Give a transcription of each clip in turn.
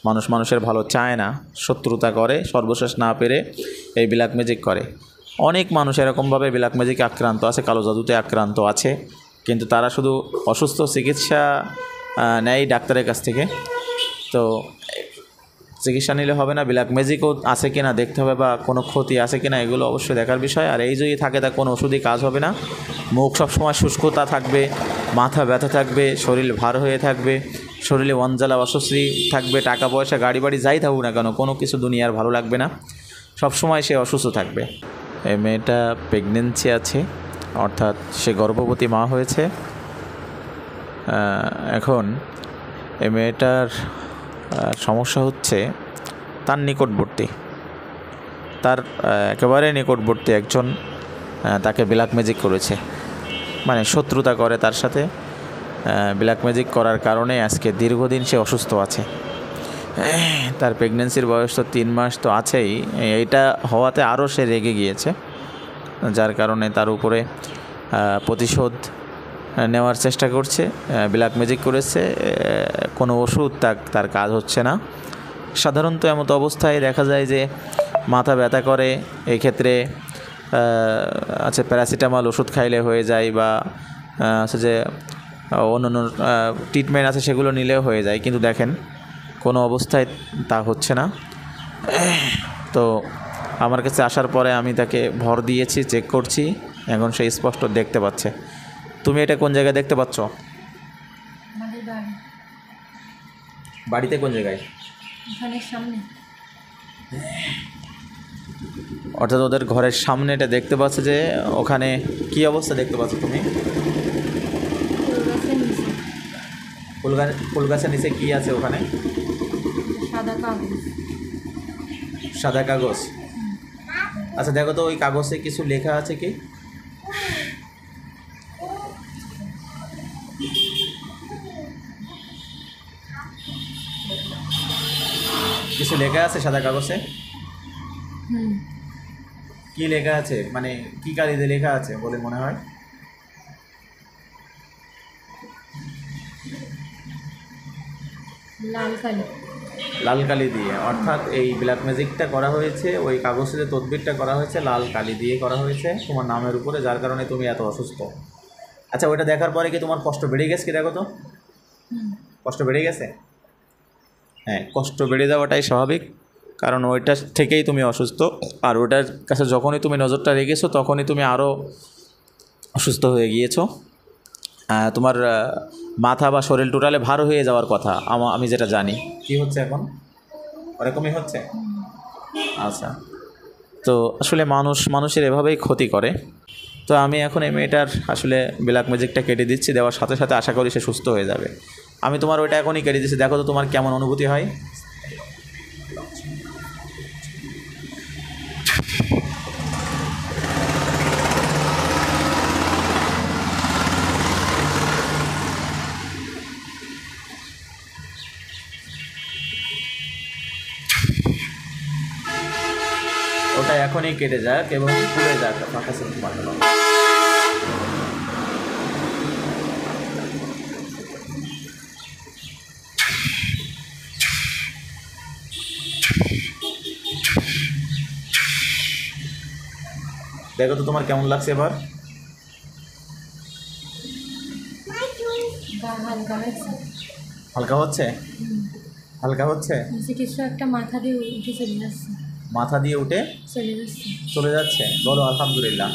মানুষ মানুষের ভালো চায় না, শত্রুতা করে, সর্বশেষ না পেরে এই ব্ল্যাক ম্যাজিক করে। অনেক মানুষ এরকমভাবে ব্ল্যাক ম্যাজিকে আক্রান্ত আছে, কালো জাদুতে আক্রান্ত আছে, কিন্তু তারা শুধু অসুস্থ চিকিৎসা নেয় ডাক্তারের কাছ থেকে। তো চিকিৎসা নিলে হবে না, ব্ল্যাক ম্যাজিকও আছে কিনা দেখতে হবে, বা কোনো ক্ষতি আছে কিনা এগুলো অবশ্যই দেখার বিষয়। আর এই যদি থাকে তা কোনো ওষুধই কাজ হবে না। মুখ সবসময় শুষ্কতা থাকবে, মাথা ব্যথা থাকবে, শরীর ভার হয়ে থাকবে, শরীরে অঞ্জালা অস্বস্তি থাকবে, টাকা পয়সা গাড়ি বাড়ি যাই থাকুক না কেন কোনো কিছু দুনিয়ার ভালো লাগবে না, সবসময় সে অসুস্থ থাকবে। এই মেয়েটা প্রেগনেন্সি আছে, অর্থাৎ সে গর্ভবতী মা হয়েছে। এখন এই মেয়েটার সমস্যা হচ্ছে তার নিকটবর্তী, তার একেবারে নিকটবর্তী একজন তাকে ব্ল্যাক ম্যাজিক করেছে, মানে শত্রুতা করে তার সাথে। ব্ল্যাক ম্যাজিক করার কারণে আজকে দীর্ঘদিন সে অসুস্থ আছে। তার প্রেগনেন্সির বয়স তো 3 মাস তো আছেই, এইটা হওয়াতে আরও সে রেগে গিয়েছে, যার কারণে তার উপরে প্রতিশোধ নেওয়ার চেষ্টা করছে। ব্ল্যাক ম্যাজিক করেছে, কোনো ওষুধ তার কাজ হচ্ছে না। সাধারণত এমতো অবস্থায় দেখা যায় যে মাথা ব্যথা করে, এই ক্ষেত্রে আচ্ছা প্যারাসিটামল ওষুধ খাইলে হয়ে যায়, বা আছে যে অন্যান্য ট্রিটমেন্ট আছে সেগুলো নিলেও হয়ে যায়, কিন্তু দেখেন কোনো অবস্থায় তা হচ্ছে না। তো আমার কাছে আসার পরে আমি তাকে ভর দিয়েছি, চেক করছি, এখন সে স্পষ্ট দেখতে পাচ্ছে। তুমি এটা কোন জায়গায় দেখতে পাচ্ছ? বাড়িতে কোন জায়গায়? সামনে। অর্থাৎ ওদের ঘরের সামনে এটা দেখতে পাচ্ছে। যে ওখানে কি অবস্থা দেখতে পাচ্ছ তুমি? ফুল গাছের নিচে কি আছে ওখানে? সাদা কাগজ। আচ্ছা দেখো তো ওই কাগজে কিছু লেখা আছে কি? কিছু লেখা আছে সাদা কাগজে? কি লেখা আছে, মানে কি কালিতে লেখা আছে বলে মনে হয়? লাল কালি দিয়ে। অর্থাৎ এই ব্ল্যাক ম্যাজিকটা করা হয়েছে, ওই কাগজে যে তদবিরটা করা হয়েছে লাল কালি দিয়ে করা হয়েছে তোমার নামের উপরে, যার কারণে তুমি এত অসুস্থ। আচ্ছা ওইটা দেখার পরে কি তোমার কষ্ট বেড়ে গেছে কি? দেখো তো কষ্ট বেড়ে গেছে। হ্যাঁ, কষ্ট বেড়ে যাওয়াটাই স্বাভাবিক, কারণ ওইটার থেকেই তুমি অসুস্থ। আর ওটার কাছে যখনই তুমি নজরটা রেখেছো তখনই তুমি আরও অসুস্থ হয়ে গিয়েছো। তোমার মাথা বা শরীর টোটালে ভার হয়ে যাওয়ার কথা, আমি যেটা জানি। কি হচ্ছে এখন? ওরকমই হচ্ছে। আচ্ছা, তো আসলে মানুষের এভাবেই ক্ষতি করে। তো আমি এখন এই মেয়েটার আসলে ব্ল্যাক ম্যাজিকটা কেটে দিচ্ছি, দেওয়ার সাথে সাথে আশা করি সে সুস্থ হয়ে যাবে। আমি তোমার ওইটা এখনই কেটে দিচ্ছি, দেখো তো তোমার কেমন অনুভূতি হয়। ওটা এখনই কেটে যাক এবং পুড়ে যাক ফাঁকা তোমার। দেখো তো তোমার কেমন লাগছে এবার? হালকা হচ্ছে? হালকা হচ্ছে? কিছু একটা মাথা দিয়ে উঠে চলে যাচ্ছে। মাথা দিয়ে উঠে চলে যাচ্ছে? বলো আলহামদুলিল্লাহ।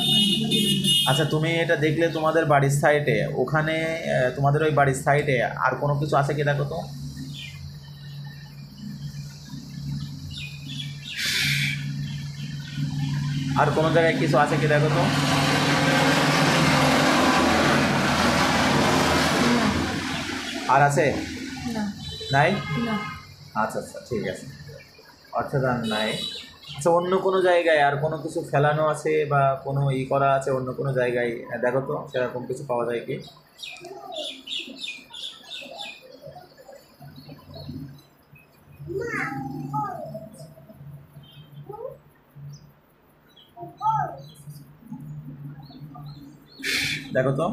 আচ্ছা তুমি এটা দেখলে তোমাদের বাড়ির সাইডে, ওখানে তোমাদের ওই বাড়ির সাইডে আর কোনো কিছু আছে কি দেখো তো। আর কোনো জায়গায় কিছু আছে কি দেখো তো। আর আছে? নাই? আচ্ছা আচ্ছা ঠিক আছে, অর্থাৎ আর নাই। আচ্ছা অন্য কোনো জায়গায় আর কোনো কিছু ফেলানো আছে বা কোনো করা আছে অন্য কোনো জায়গায়, দেখো তো সেরকম কিছু পাওয়া যায় কি। দেখো তো।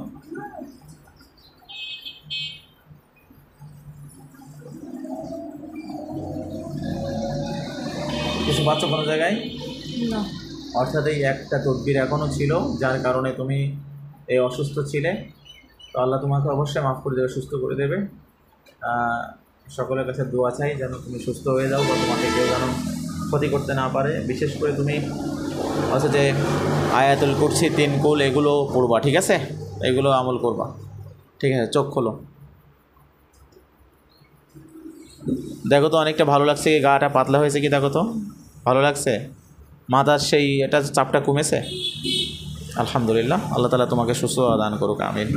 কিছু পাচ্ছ কোনো জায়গায়? না। অর্থাৎ এই একটা তদবির এখনও ছিল যার কারণে তুমি এই অসুস্থ ছিলে। তো আল্লাহ তোমাকে অবশ্যই মাফ করে দেবে, সুস্থ করে দেবে। সকলের কাছে দোয়া চাই যেন তুমি সুস্থ হয়ে যাও বা তোমাকে কেউ যেন ক্ষতি করতে না পারে। বিশেষ করে তুমি হচ্ছে যে আয়াতুল কুরসি, 3 কুল এগুলো পড়বা, ঠিক আছে? এগুলো আমল করবা, ঠিক আছে? চোখ খোলো। দেখো তো অনেকটা ভালো লাগছে কি, গাটা পাতলা হয়েছে কি দেখো তো, ভালো লাগছে? মাথার সেই এটা চাপটা কমেছে? আলহামদুলিল্লাহ, আল্লাহ তাআলা তোমাকে সুস্থ দান করুক, আমিন।